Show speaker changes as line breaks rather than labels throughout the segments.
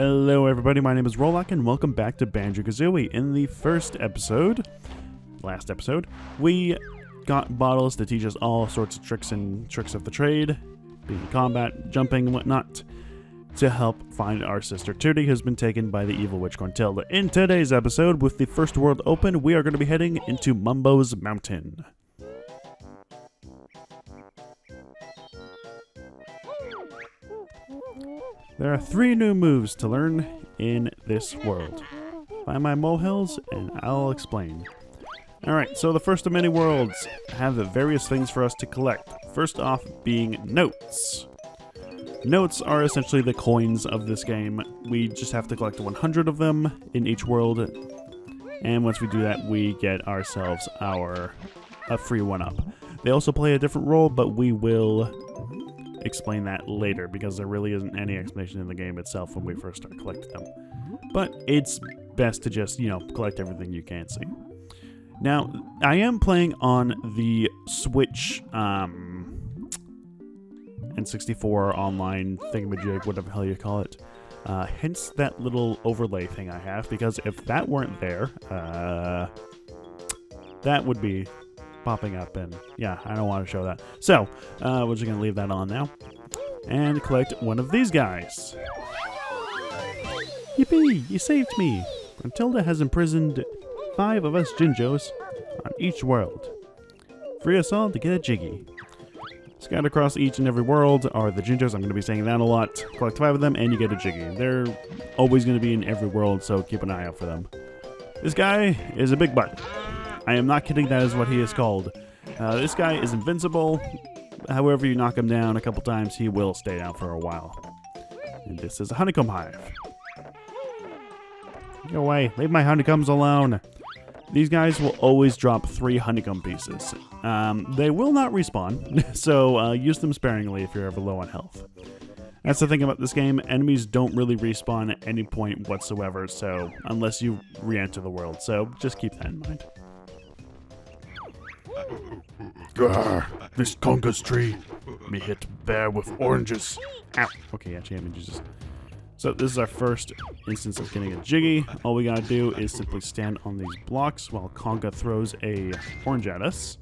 Hello everybody, my name is Rollock and welcome back to Banjo-Kazooie. In the last episode, we got bottles to teach us all sorts of tricks of the trade, being combat, jumping, and whatnot, to help find our sister Tootie, who's been taken by the evil witch Corntilda. In today's episode, with the first world open, we are going to be heading into Mumbo's mountain. There are 3 new moves to learn in this world. Find my molehills and I'll explain. Alright, so the first of many worlds have various things for us to collect. First off being notes. Notes are essentially the coins of this game. We just have to collect 100 of them in each world. And once we do that, we get ourselves a free 1-up. They also play a different role, but we will explain that later because there really isn't any explanation in the game itself when we first start collecting them. But it's best to just, collect everything you can see. Now, I am playing on the Switch N64 online thingamajig, whatever the hell you call it. Hence that little overlay thing I have, because if that weren't there, that would be popping up, and yeah, I don't want to show that. So, we're just going to leave that on now, and collect one of these guys. Yippee! You saved me! Corntilda has imprisoned 5 of us Jinjos on each world. Free us all to get a Jiggy. Scattered across each and every world are the Jinjos. I'm going to be saying that a lot. Collect 5 of them and you get a Jiggy. They're always going to be in every world, so keep an eye out for them. This guy is a big butt. I am not kidding, that is what he is called. This guy is invincible. However you knock him down a couple times, he will stay down for a while. And this is a honeycomb hive. Go away, leave my honeycombs alone. These guys will always drop 3 honeycomb pieces. They will not respawn, so use them sparingly if you're ever low on health. That's the thing about this game, enemies don't really respawn at any point whatsoever, so unless you re-enter the world, so just keep that in mind.
Grr, this congas tree. Me hit bear with oranges.
Ow. Okay, actually, I mean, Jesus. So this is our first instance of getting a Jiggy. All we gotta do is simply stand on these blocks while Conga throws a orange at us.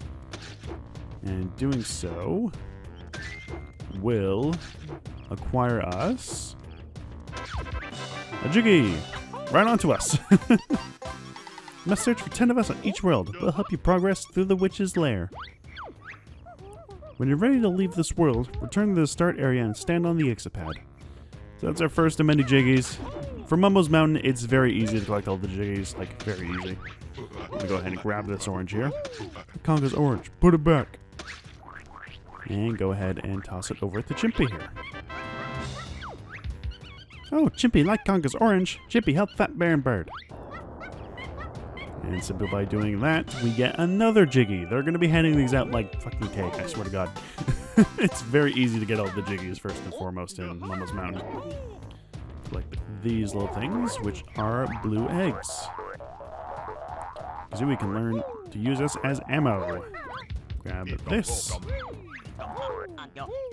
And doing so will acquire us a Jiggy. Right onto us. Must search for 10 of us on each world. We'll help you progress through the witch's lair. When you're ready to leave this world, return to the start area and stand on the exit pad. So that's our first of many Jiggies. For Mumbo's Mountain, it's very easy to collect all the Jiggies, like very easy. I'm gonna go ahead and grab this orange here. Conga's orange, put it back. And go ahead and toss it over to Chimpy here. Oh, Chimpy like Conga's orange. Chimpy help Fat Bear and Bird. And simply by doing that, we get another Jiggy. They're going to be handing these out like fucking cake, I swear to God. It's very easy to get all the Jiggies first and foremost in Mumbo's Mountain. Like these little things, which are blue eggs. Kazooie can learn to use this as ammo. Grab this.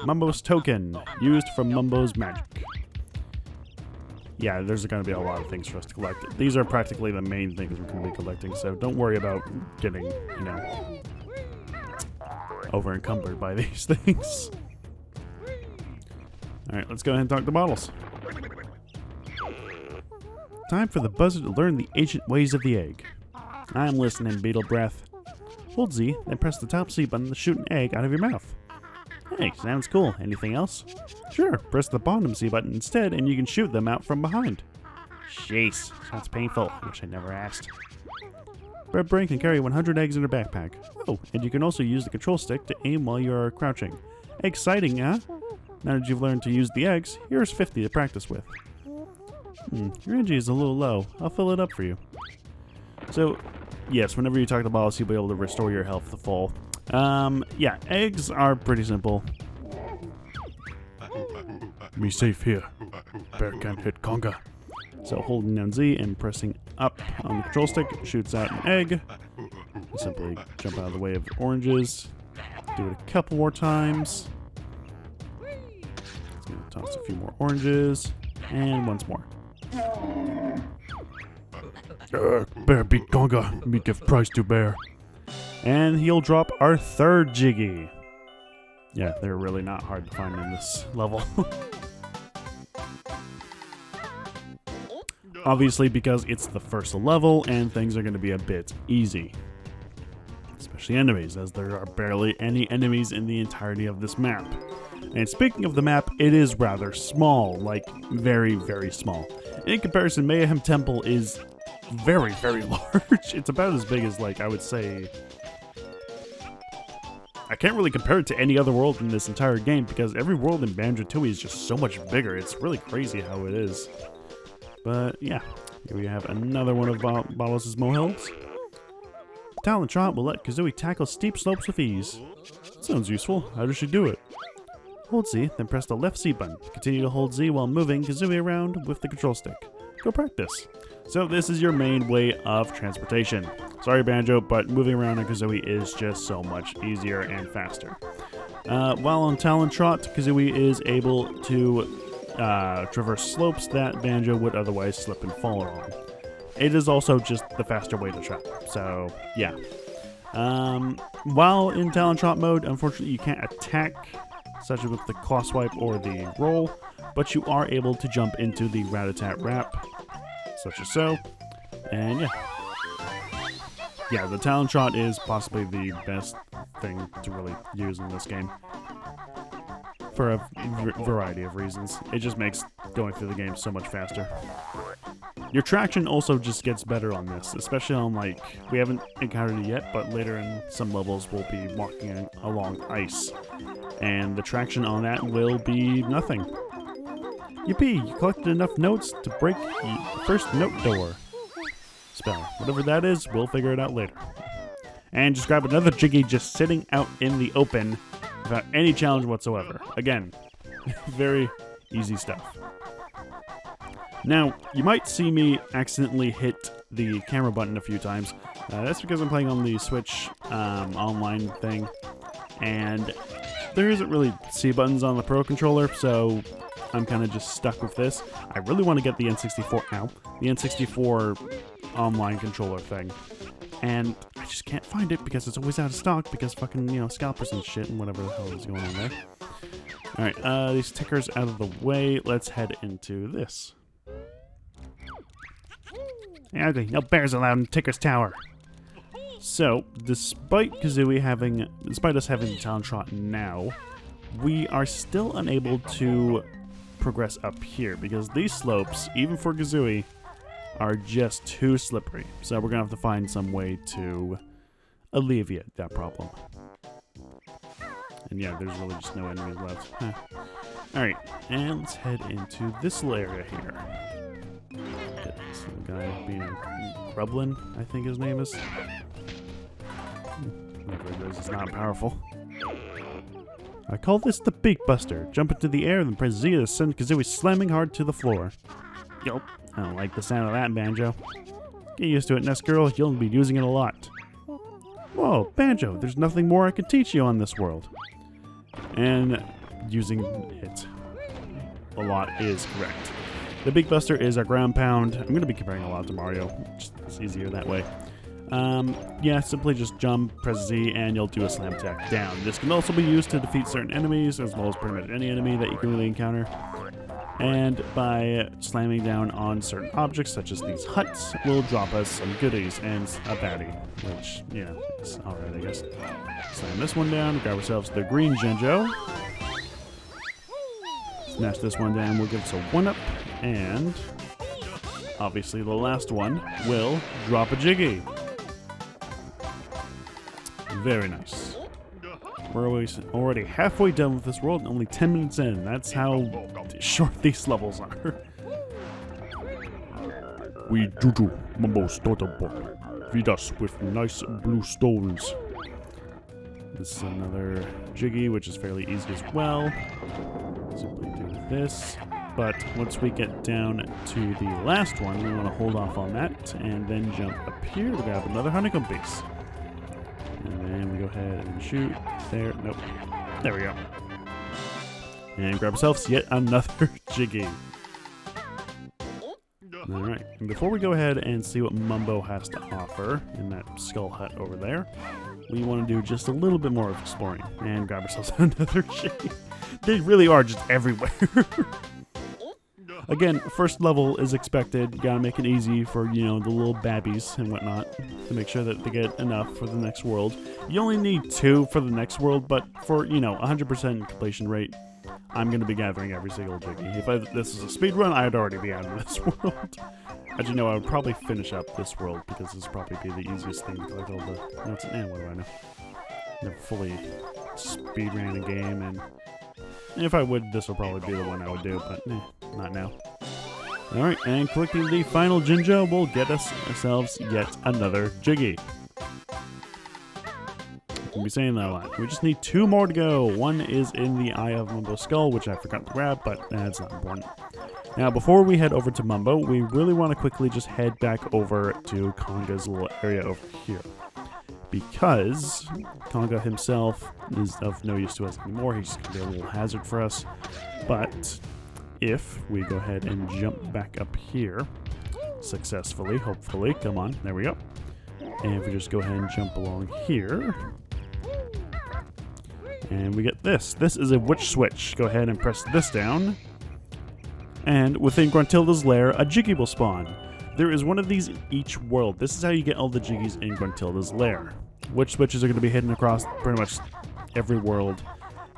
Mumbo's token, used for Mumbo's magic. Yeah, there's going to be a lot of things for us to collect. These are practically the main things we're going to be collecting, so don't worry about getting, over encumbered by these things. Alright, let's go ahead and talk to bottles. Time for the buzzer to learn the ancient ways of the egg. I'm listening, Beetle Breath. Hold Z, then press the top C button to shoot an egg out of your mouth. Hey, sounds cool. Anything else? Sure, press the bottom C button instead and you can shoot them out from behind. Jeez, sounds painful. I wish I never asked. Bread Brain can carry 100 eggs in her backpack. Oh, and you can also use the control stick to aim while you are crouching. Exciting, huh? Now that you've learned to use the eggs, here's 50 to practice with. Your energy is a little low. I'll fill it up for you. So, yes, whenever you talk to bottles, you'll be able to restore your health to full. Yeah, eggs are pretty simple.
Me safe here. Bear can't hit conga.
So holding down Z and pressing up on the control stick shoots out an egg. You simply jump out of the way of the oranges. Do it a couple more times. It's going to toss a few more oranges. And once more.
Bear beat Conga. Me give prize to Bear.
And he'll drop our third Jiggy. Yeah, they're really not hard to find in this level. Obviously, because it's the first level and things are going to be a bit easy. Especially enemies, as there are barely any enemies in the entirety of this map. And speaking of the map, it is rather small, like very, very small. In comparison, Mayhem Temple is very, very large. It's about as big as, like, I would say... I can't really compare it to any other world in this entire game because every world in Banjo-Tooie is just so much bigger. It's really crazy how it is. But yeah, here we have another one of Bottles' molehills. Talent Shot will let Kazooie tackle steep slopes with ease. Sounds useful. How does she do it? Hold Z, then press the left C button. Continue to hold Z while moving Kazooie around with the control stick. Go practice. So this is your main way of transportation. Sorry Banjo, but moving around on Kazooie is just so much easier and faster. While on Talon Trot, Kazooie is able to traverse slopes that Banjo would otherwise slip and fall on. It is also just the faster way to travel, so yeah. While in Talon Trot mode, unfortunately you can't attack, such as with the claw swipe or the roll, but you are able to jump into the rat-a-tat rap, such as so, and yeah. Yeah, the Talon Shot is possibly the best thing to really use in this game. For a variety of reasons. It just makes going through the game so much faster. Your traction also just gets better on this, especially on, like, we haven't encountered it yet, but later in some levels we'll be walking along ice. And the traction on that will be nothing. Yippee! You collected enough notes to break the first note door. Spell. Whatever that is, we'll figure it out later. And just grab another Jiggy just sitting out in the open without any challenge whatsoever. Again, very easy stuff. Now, you might see me accidentally hit the camera button a few times. That's because I'm playing on the Switch online thing, and there isn't really C buttons on the Pro controller, so I'm kind of just stuck with this. I really want to get the N64 the N64 online controller thing, and I just can't find it because it's always out of stock because fucking, you know, scalpers and shit and whatever the hell is going on there. Alright, these tickers out of the way, let's head into this. Yeah, okay, no bears allowed in Ticker's Tower. So, despite us having the Talon Trot now, we are still unable to progress up here because these slopes, even for Kazooie, are just too slippery. So we're gonna have to find some way to alleviate that problem. And yeah, there's really just no enemies left. Huh. Alright, and let's head into this little area here. Get this little guy being Grublin, I think his name is. Whatever it is, it's not powerful. I call this the Beak Buster. Jump into the air, then press Z to send Kazooie slamming hard to the floor. Yup, I don't like the sound of that, Banjo. Get used to it, Nest Girl. You'll be using it a lot. Whoa, Banjo, there's nothing more I could teach you on this world. And using it a lot is correct. The Beak Buster is our ground pound. I'm going to be comparing a lot to Mario. It's easier that way. Yeah, simply just jump, press Z, and you'll do a slam attack down. This can also be used to defeat certain enemies, as well as pretty much any enemy that you can really encounter. And by slamming down on certain objects, such as these huts, will drop us some goodies and a baddie, which, you know, is alright, I guess. Slam this one down, grab ourselves the green Genjo. Smash this one down, we'll give us a 1-up, and obviously the last one will drop a Jiggy. Very nice. We're already halfway done with this world and only 10 minutes in. That's how short these levels are.
We Juju, Mumbo's daughter boy. Feed us with nice blue stones.
This is another Jiggy, which is fairly easy as well. Simply do this. But once we get down to the last one, we want to hold off on that and then jump up here to grab another honeycomb piece. And then we go ahead and shoot. There. Nope. There we go. And grab ourselves yet another Jiggy. Alright, and before we go ahead and see what Mumbo has to offer in that skull hut over there, we want to do just a little bit more of exploring and grab ourselves another shade. They really are just everywhere. Again, first level is expected. Gotta make it easy for, you know, the little babbies and whatnot to make sure that they get enough for the next world. You only need 2 for the next world, but for, you know, 100% completion rate, I'm going to be gathering every single Jiggy. If this is a speed run, I'd already be out of this world. As you know, I would probably finish up this world because this would probably be the easiest thing to collect all the notes. And what do I know? Never fully speed ran a game, and if I would, this will probably be the one I would do, but not now. Alright, and collecting the final Jinjo will get ourselves yet another Jiggy. We'll be saying that a lot. We just need 2 more to go. One is in the Eye of Mumbo's skull, which I forgot to grab, but that's not important. Now, before we head over to Mumbo, we really want to quickly just head back over to Conga's little area over here. Because Conga himself is of no use to us anymore. He's going to be a little hazard for us. But if we go ahead and jump back up here successfully, hopefully, come on, there we go. And if we just go ahead and jump along here, and we get this. This is a witch switch. Go ahead and press this down. And within Gruntilda's lair, a Jiggy will spawn. There is one of these in each world. This is how you get all the Jiggies in Gruntilda's lair. Witch switches are going to be hidden across pretty much every world.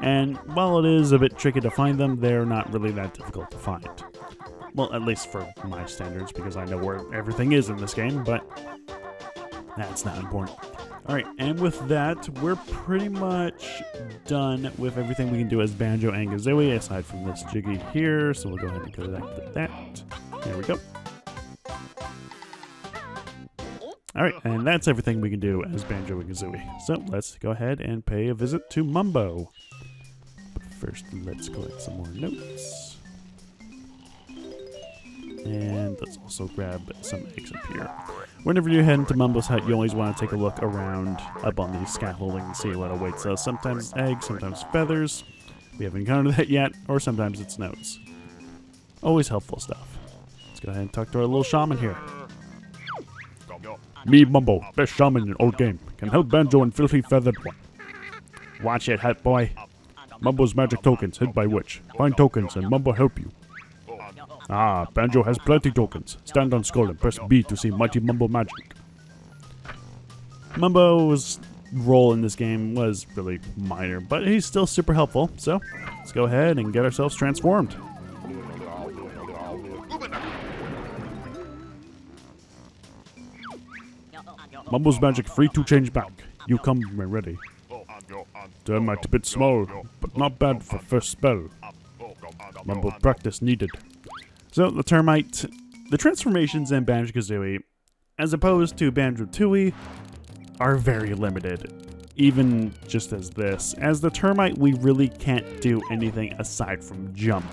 And while it is a bit tricky to find them, they're not really that difficult to find. Well, at least for my standards, because I know where everything is in this game, but that's not important. Alright, and with that, we're pretty much done with everything we can do as Banjo and Kazooie, aside from this Jiggy here, so we'll go ahead and go back to that. There we go. Alright, and that's everything we can do as Banjo and Kazooie. So, let's go ahead and pay a visit to Mumbo. But first, let's collect some more notes. And let's also grab some eggs up here. Whenever you head into Mumbo's hut, you always want to take a look around up on the scaffolding and see what awaits us. Sometimes eggs, sometimes feathers. We haven't encountered that yet, or sometimes it's notes. Always helpful stuff. Let's go ahead and talk to our little shaman here.
Me, Mumbo, best shaman in old game. Can help Banjo and Filthy Feathered One.
Watch it, hut boy.
Mumbo's magic tokens hid by witch. Find tokens and Mumbo help you. Ah, Banjo has plenty tokens. Stand on skull and press B to see mighty Mumbo magic.
Mumbo's role in this game was really minor, but he's still super helpful. So let's go ahead and get ourselves transformed.
Mumbo's magic free to change back. You come when ready. Turn might a bit small, but not bad for first spell. Mumbo practice needed.
So the transformations in Banjo-Kazooie, as opposed to Banjo-Tooie, are very limited. Even just as this. As the termite, we really can't do anything aside from jump.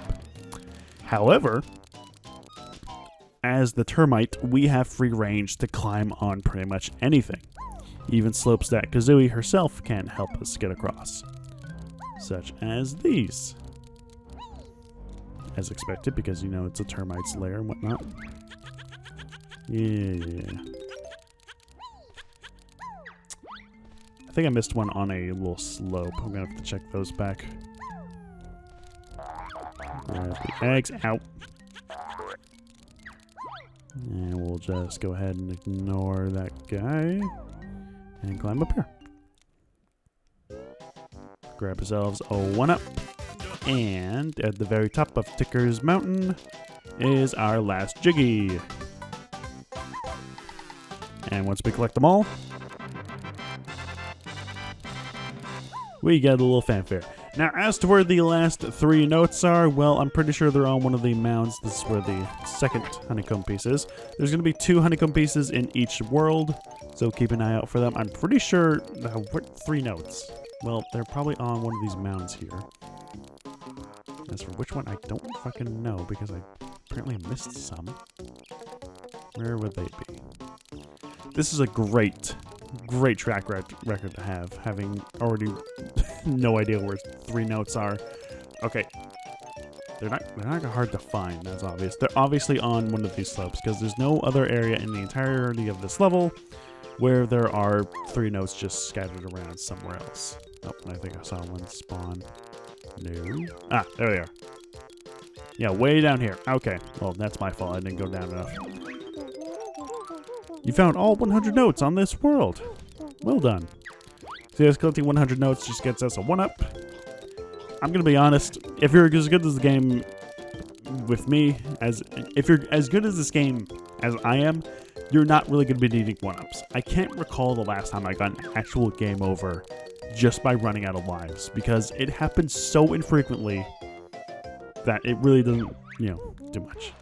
However, as the termite, we have free range to climb on pretty much anything. Even slopes that Kazooie herself can't help us get across. Such as these. As expected, because, you know, it's a termite's lair and whatnot. Yeah. I think I missed one on a little slope. I'm gonna have to check those back. There's the eggs. Out. And we'll just go ahead and ignore that guy. And climb up here. Grab ourselves a 1-up. And at the very top of Ticker's Mountain is our last Jiggy. And once we collect them all, we get a little fanfare. Now, as to where the last 3 notes are, well, I'm pretty sure they're on one of the mounds. This is where the second honeycomb piece is. There's going to be 2 honeycomb pieces in each world, so keep an eye out for them. I'm pretty sure... 3 notes. Well, they're probably on one of these mounds here. As for which one, I don't fucking know, because I apparently missed some. Where would they be? This is a great track record to have, having already no idea where 3 notes are. Okay. They're not hard to find, that's obvious. They're obviously on one of these slopes, because there's no other area in the entirety of this level where there are 3 notes just scattered around somewhere else. Oh, I think I saw one spawn. No. Ah, there they are. Yeah, way down here. Okay, well, that's my fault. I didn't go down enough. You found all 100 notes on this world. Well done. See, us collecting 100 notes just gets us a 1-up. I'm gonna be honest. If you're as good as the game with me, if you're as good as this game as I am, you're not really gonna be needing 1-ups. I can't recall the last time I got an actual game over just by running out of lives, because it happens so infrequently that it really doesn't, do much.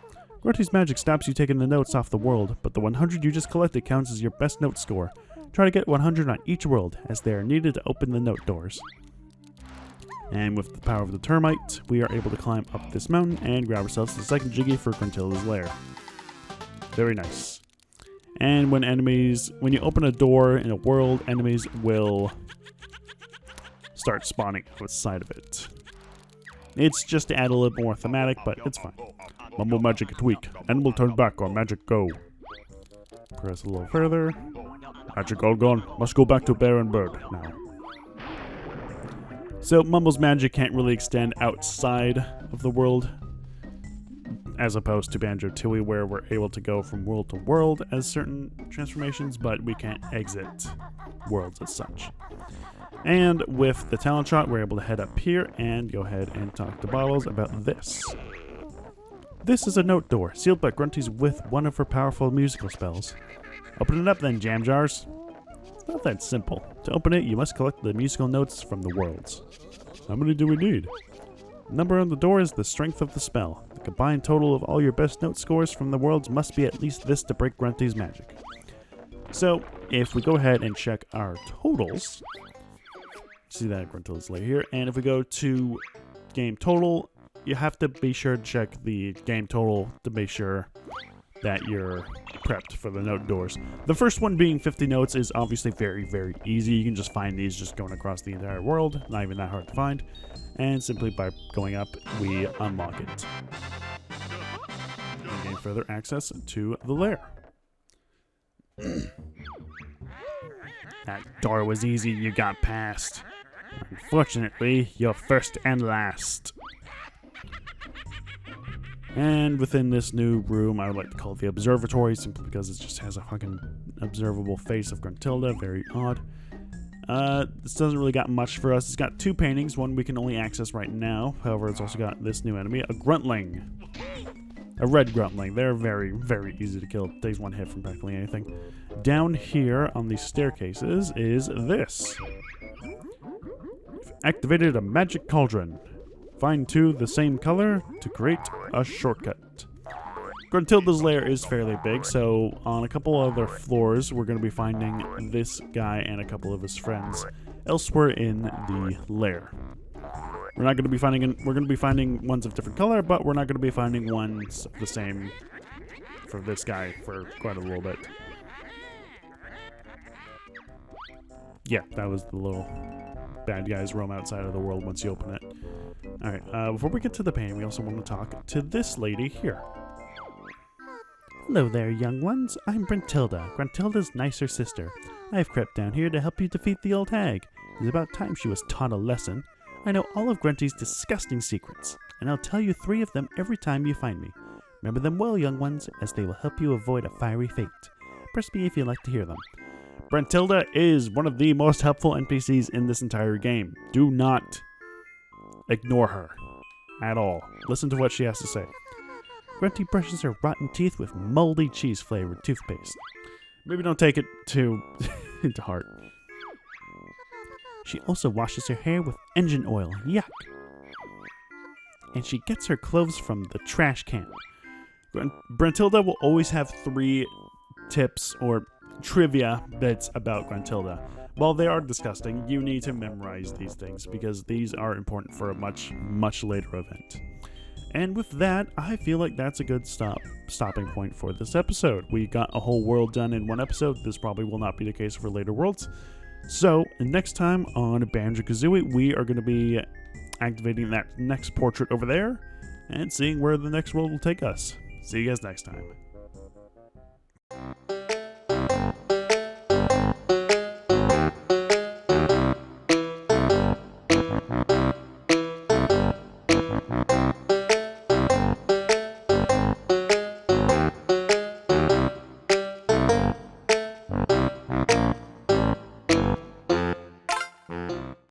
Grunty's magic stops you taking the notes off the world, but the 100 you just collected counts as your best note score. Try to get 100 on each world, as they are needed to open the note doors. And with the power of the termite, we are able to climb up this mountain and grab ourselves the second Jiggy for Gruntilda's lair. Very nice. And when you open a door in a world, enemies will start spawning outside of it. It's just to add a little more thematic, but it's fine.
Mumbo magic tweak. And we'll turn back or magic go.
Press a little further.
Magic all gone. Must go back to bear and bird now.
So Mumbo's magic can't really extend outside of the world, as opposed to Banjo-Tooie, where we're able to go from world to world as certain transformations, but we can't exit worlds as such. And with the talent shot, we're able to head up here and go ahead and talk to Bottles about this. This is a note door, sealed by Grunties with one of her powerful musical spells. Open it up then, jam jars. It's not that simple. To open it, you must collect the musical notes from the worlds.
How many do we need?
The number on the door is the strength of the spell. The combined total of all your best note scores from the worlds must be at least this to break Grunty's magic. So, if we go ahead and check our totals, see that Gruntilda's lair here, and if we go to game total, you have to be sure to check the game total to make sure that you're prepped for the note doors. The first one being 50 notes is obviously very, very easy. You can just find these just going across the entire world. Not even that hard to find. And simply by going up, we unlock it. And gain further access to the lair. That door was easy, you got past. Unfortunately, you're first and last. And within this new room, I would like to call it the observatory, simply because it just has a fucking observable face of Gruntilda. Very odd. This doesn't really got much for us. It's got 2 paintings, one we can only access right now. However, it's also got this new enemy, a Gruntling. A red Gruntling. They're very, very easy to kill. It takes 1 hit from practically anything. Down here on these staircases is this. You've activated a magic cauldron. Find 2 the same color to create a shortcut. Gruntilda's lair is fairly big, so on a couple other floors, we're going to be finding this guy and a couple of his friends elsewhere in the lair. We're going to be finding ones of different color, but we're not going to be finding ones the same for this guy for quite a little bit. Yeah, that was the little bad guys roam outside of the world once you open it. Alright, before we get to the painting, we also want to talk to this lady here. Hello there, young ones. I'm Gruntilda, Gruntilda's nicer sister. I've crept down here to help you defeat the old hag. It's about time she was taught a lesson. I know all of Grunty's disgusting secrets, and I'll tell you 3 of them every time you find me. Remember them well, young ones, as they will help you avoid a fiery fate. Press B if you'd like to hear them. Gruntilda is one of the most helpful NPCs in this entire game. Do not ignore her at all. Listen to what she has to say. Grunty brushes her rotten teeth with moldy cheese-flavored toothpaste. Maybe don't take it too into heart. She also washes her hair with engine oil. Yuck. And she gets her clothes from the trash can. Gruntilda will always have 3 tips or trivia bits about Gruntilda. While they are disgusting, you need to memorize these things because these are important for a much, much later event. And with that, I feel like that's a good stopping point for this episode. We got a whole world done in 1 episode. This probably will not be the case for later worlds. So, next time on Banjo-Kazooie, we are going to be activating that next portrait over there. and seeing where the next world will take us. See you guys next time.